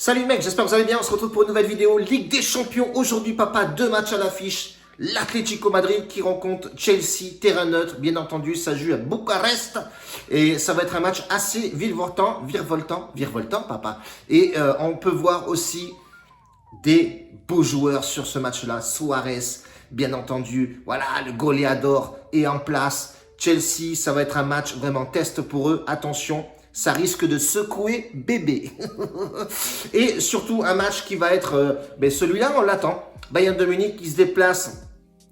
Salut mec, j'espère que vous allez bien, on se retrouve pour une nouvelle vidéo Ligue des Champions. Aujourd'hui papa, deux matchs à l'affiche. L'Atlético Madrid qui rencontre Chelsea, terrain neutre, bien entendu, ça joue à Bucarest. Et ça va être un match assez virevoltant papa. Et on peut voir aussi des beaux joueurs sur ce match-là. Suarez, bien entendu, voilà, le goleador est en place. Chelsea, ça va être un match vraiment test pour eux, attention. Ça risque de secouer bébé. Et surtout un match qui va être, celui-là on l'attend. Bayern de Munich qui se déplace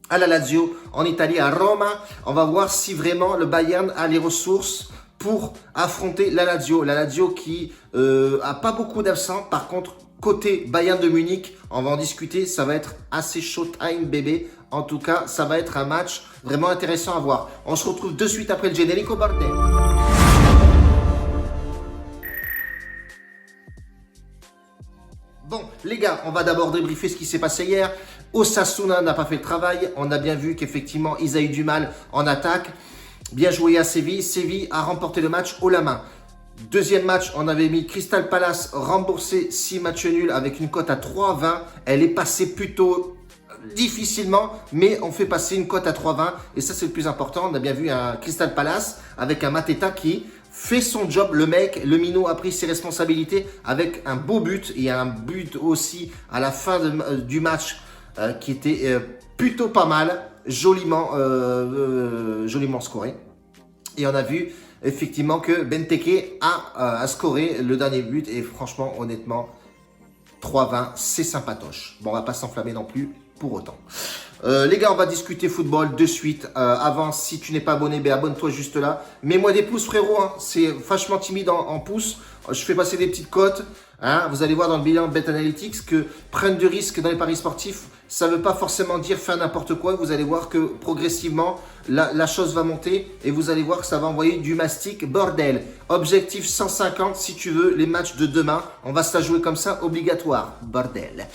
à la Lazio en Italie, à Roma. On va voir si vraiment le Bayern a les ressources pour affronter la Lazio. La Lazio qui a pas beaucoup d'absents. Par contre, côté Bayern de Munich, on va en discuter. Ça va être assez showtime bébé. En tout cas, ça va être un match vraiment intéressant à voir. On se retrouve de suite après le générique au bordel. Bon, les gars, on va d'abord débriefer ce qui s'est passé hier. Osasuna n'a pas fait le travail. On a bien vu qu'effectivement, ils ont eu du mal en attaque. Bien joué à Séville. Séville a remporté le match haut la main. Deuxième match, on avait mis Crystal Palace remboursé 6 matchs nuls avec une cote à 3,20. Elle est passée plutôt difficilement, mais on fait passer une cote à 3,20. Et ça, c'est le plus important. On a bien vu un Crystal Palace avec un Mateta qui fait son job, le mec, le minot a pris ses responsabilités avec un beau but et un but aussi à la fin du match qui était plutôt pas mal, joliment scoré. Et on a vu effectivement que Benteke a scoré le dernier but et franchement, honnêtement, 3,20, c'est sympatoche. Bon, on va pas s'enflammer non plus pour autant. Les gars, on va discuter football de suite. Avant, si tu n'es pas abonné, abonne-toi juste là. Mets-moi des pouces, frérot. Hein. C'est vachement timide en pouces. Je fais passer des petites cotes. Hein. Vous allez voir dans le bilan Bet Analytics que prendre du risque dans les paris sportifs, ça ne veut pas forcément dire faire n'importe quoi. Vous allez voir que progressivement, la chose va monter et vous allez voir que ça va envoyer du mastic bordel. Objectif 150 si tu veux, les matchs de demain. On va se la jouer comme ça, obligatoire, bordel.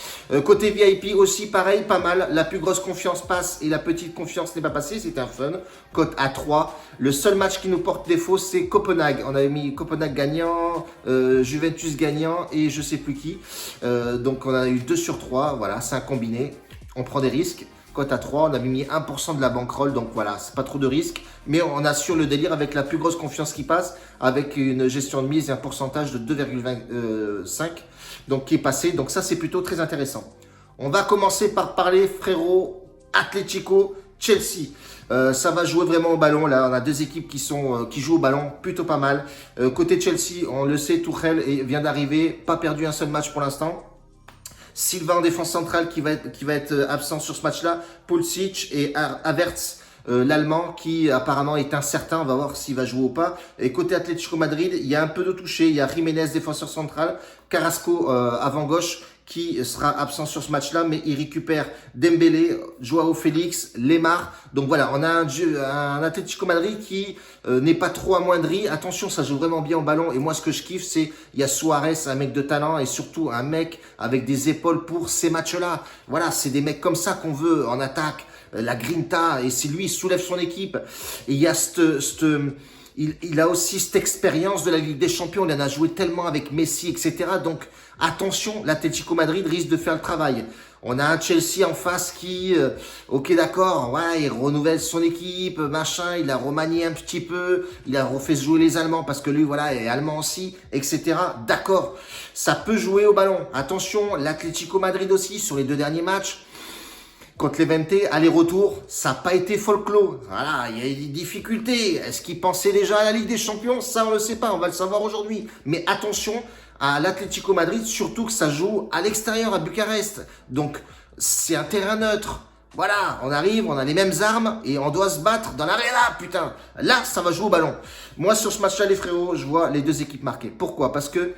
Côté VIP aussi, pareil, pas mal. La plus grosse confiance passe et la petite confiance n'est pas passée. C'est un fun. Cote à 3. Le seul match qui nous porte défaut, c'est Copenhague. On avait mis Copenhague gagnant, Juventus gagnant et je sais plus qui. Donc on a eu 2 sur 3. Voilà, c'est un combiné. On prend des risques. Cote à 3, on avait mis 1% de la bankroll, donc voilà, c'est pas trop de risques. Mais on assure le délire avec la plus grosse confiance qui passe, avec une gestion de mise et un pourcentage de 2,25, donc qui est passé. Donc ça, c'est plutôt très intéressant. On va commencer par parler, frérot, Atlético, Chelsea. Ça va jouer vraiment au ballon. Là, on a deux équipes qui jouent au ballon plutôt pas mal. Côté Chelsea, on le sait, Tuchel vient d'arriver, pas perdu un seul match pour l'instant. Silva en défense centrale qui va être absent sur ce match-là. Pulisic et Havertz, l'Allemand qui apparemment est incertain. On va voir s'il va jouer ou pas. Et côté Atlético Madrid, il y a un peu de touché. Il y a Jiménez, défenseur central. Carrasco, avant gauche, qui sera absent sur ce match-là, mais il récupère Dembélé, Joao Félix, Lemar. Donc voilà, on a un Atlético Madrid qui n'est pas trop amoindri. Attention, ça joue vraiment bien au ballon. Et moi, ce que je kiffe, c'est il y a Suarez, un mec de talent, et surtout un mec avec des épaules pour ces matchs-là. Voilà, c'est des mecs comme ça qu'on veut en attaque. La grinta, et c'est lui, il soulève son équipe. Et il y a il a aussi cette expérience de la Ligue des Champions. Il en a joué tellement avec Messi, etc. Donc, attention, l'Atlético Madrid risque de faire le travail. On a un Chelsea en face qui, ok d'accord, ouais, il renouvelle son équipe, machin, il a remanié un petit peu, il a refait jouer les Allemands parce que lui, voilà, il est allemand aussi, etc. D'accord, ça peut jouer au ballon. Attention, l'Atlético Madrid aussi, sur les 2 derniers matchs, contre les Levante, aller-retour, ça n'a pas été folklore. Voilà, il y a eu des difficultés. Est-ce qu'ils pensaient déjà à la Ligue des Champions? Ça, on ne le sait pas, on va le savoir aujourd'hui. Mais attention à l'Atlético Madrid, surtout que ça joue à l'extérieur, à Bucarest. Donc, c'est un terrain neutre. Voilà, on arrive, on a les mêmes armes et on doit se battre dans l'aréna, putain. Là, ça va jouer au ballon. Moi, sur ce match-là, les frérots, je vois les deux équipes marquées. Pourquoi? Parce que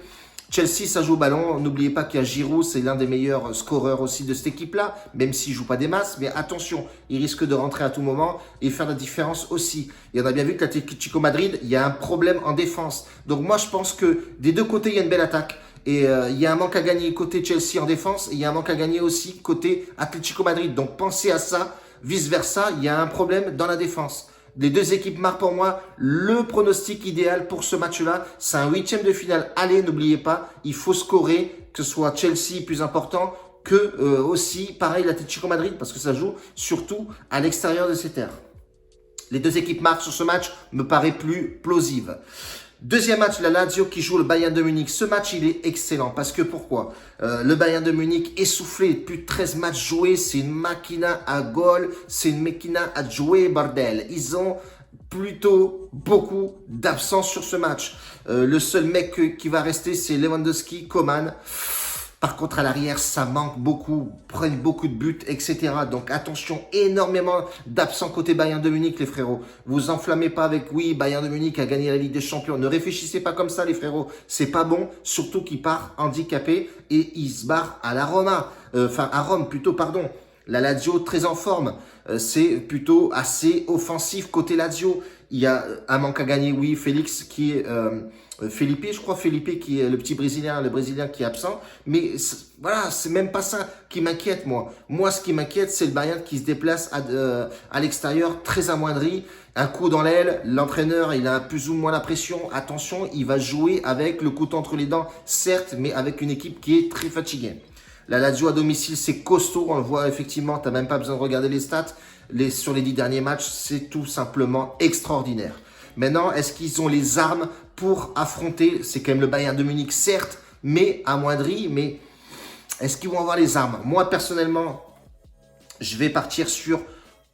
Chelsea, ça joue au ballon. N'oubliez pas qu'il y a Giroud, c'est l'un des meilleurs scoreurs aussi de cette équipe-là, même s'il ne joue pas des masses. Mais attention, il risque de rentrer à tout moment et faire la différence aussi. Et on a bien vu que l'Atlético Madrid, il y a un problème en défense. Donc moi, je pense que des deux côtés, il y a une belle attaque. Et il y a un manque à gagner côté Chelsea en défense et il y a un manque à gagner aussi côté Atlético Madrid. Donc pensez à ça, vice-versa, il y a un problème dans la défense. Les deux équipes marquent pour moi le pronostic idéal pour ce match-là. C'est un 8e de finale. Allez, n'oubliez pas, il faut scorer que ce soit Chelsea plus important que aussi, pareil, l'Atlético Madrid, parce que ça joue surtout à l'extérieur de ces terres. Les deux équipes marquent sur ce match me paraît plus plausible. Deuxième match, la Lazio qui joue le Bayern de Munich. Ce match, il est excellent. Parce que pourquoi le Bayern de Munich essoufflé, plus de 13 matchs joués. C'est une machina à goal. C'est une machina à jouer, bordel. Ils ont plutôt beaucoup d'absence sur ce match. Le seul mec qui va rester, c'est Lewandowski, Coman. Par contre, à l'arrière, ça manque beaucoup, prennent beaucoup de buts, etc. Donc, attention, énormément d'absents côté Bayern de Munich, les frérots. Vous enflammez pas avec, oui, Bayern de Munich a gagné la Ligue des Champions. Ne réfléchissez pas comme ça, les frérots. C'est pas bon, surtout qu'il part handicapé et il se barre à la Roma. À Rome, plutôt, pardon. La Lazio, très en forme. C'est plutôt assez offensif côté Lazio. Il y a un manque à gagner, oui, Félix qui est... Felipe, je crois, Felipe qui est le petit Brésilien, le Brésilien qui est absent. Mais voilà, c'est même pas ça qui m'inquiète, moi. Moi, ce qui m'inquiète, c'est le Bayern qui se déplace à l'extérieur, très amoindri. Un coup dans l'aile, l'entraîneur, il a plus ou moins la pression. Attention, il va jouer avec le couteau entre les dents, certes, mais avec une équipe qui est très fatiguée. La Lazio à domicile, c'est costaud. On le voit effectivement, tu n'as même pas besoin de regarder les stats. Sur les 10 derniers matchs, c'est tout simplement extraordinaire. Maintenant, est-ce qu'ils ont les armes pour affronter, c'est quand même le Bayern de Munich, certes, mais amoindri, mais est-ce qu'ils vont avoir les armes? Moi, personnellement, je vais partir sur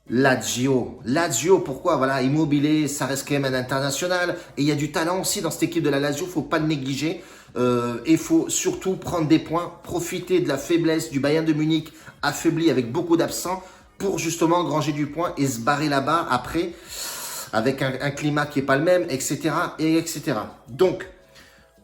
Lazio. Lazio, pourquoi? Voilà, Immobilier, ça reste quand même un international. Et il y a du talent aussi dans cette équipe de la Lazio, il ne faut pas le négliger. Et il faut surtout prendre des points, profiter de la faiblesse du Bayern de Munich, affaibli avec beaucoup d'absents, pour justement engranger du point et se barrer là-bas après, avec un climat qui n'est pas le même, etc., etc. Donc,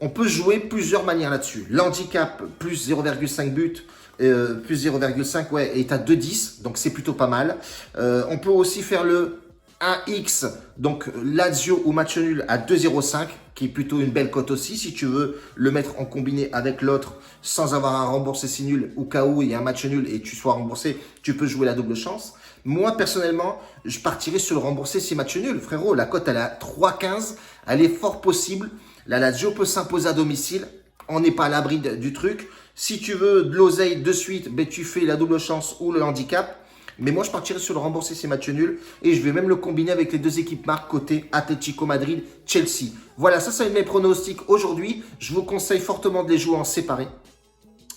on peut jouer plusieurs manières là-dessus. L'handicap, plus 0,5 but, plus 0,5, ouais, est à 2,10, donc c'est plutôt pas mal. On peut aussi faire le 1x, donc Lazio ou match nul à 2,05, qui est plutôt une belle cote aussi, si tu veux le mettre en combiné avec l'autre, sans avoir à rembourser si nul, au cas où il y a un match nul et tu sois remboursé, tu peux jouer la double chance. Moi, personnellement, je partirais sur le remboursé si match nul. Frérot, la cote, elle est à 3,15. Elle est fort possible. La Lazio peut s'imposer à domicile. On n'est pas à l'abri du truc. Si tu veux de l'oseille de suite, ben, tu fais la double chance ou le handicap. Mais moi, je partirais sur le remboursé si match nul. Et je vais même le combiner avec les deux équipes marques côté Atlético Madrid, Chelsea. Voilà, ça, c'est mes pronostics aujourd'hui. Je vous conseille fortement de les jouer en séparé.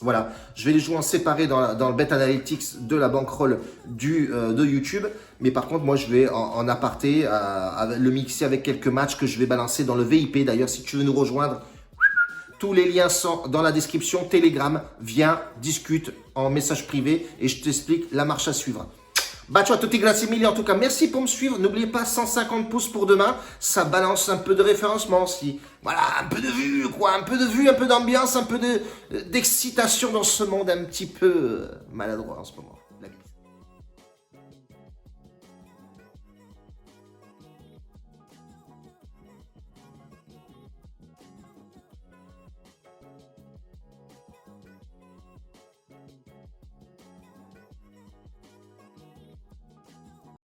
Voilà, je vais les jouer en séparé dans le Bet Analytics de la bankroll de YouTube. Mais par contre, moi, je vais en aparté le mixer avec quelques matchs que je vais balancer dans le VIP. D'ailleurs, si tu veux nous rejoindre, tous les liens sont dans la description. Telegram, viens, discute en message privé et je t'explique la marche à suivre. Bacio a tutti, grazie mille. En tout cas, merci pour me suivre. N'oubliez pas 150 pouces pour demain. Ça balance un peu de référencement aussi. Voilà, un peu de vue, quoi. Un peu de vue, un peu d'ambiance, un peu d'excitation dans ce monde un petit peu maladroit en ce moment.